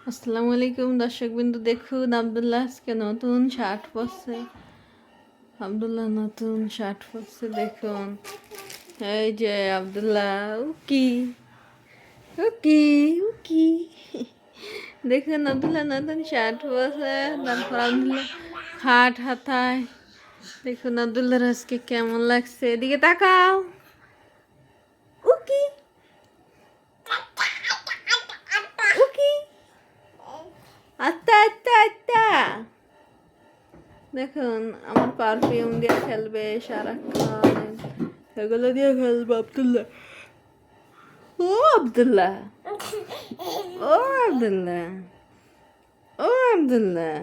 আসসালামু আলাইকুম দর্শকবিন্দু, দেখুন আব্দুল্লাহ আজকে নতুন শার্ট পরছে। আব্দুল্লাহ নতুন শার্ট পরছে, দেখুন। এই যে আব্দুল্লাহ, উকি উকি উকি, দেখুন আব্দুল্লাহ নতুন শার্ট পরছে। তারপর আব্দুল্লাহ হাট হাতায়, দেখুন আব্দুল্লাহর আজকে কেমন লাগছে, এদিকে তাকাও। উকি উকি, আত্তা আত্তা আত্তা। দেখুন আমার পারফিউম দিয়ে খেলবে সারাক্ষণ, এগুলো দিয়ে খেলবে আব্দুল্লাহ। ও আব্দুল্লাহ, ও আব্দুল্লাহ, ও আব্দুল্লাহ।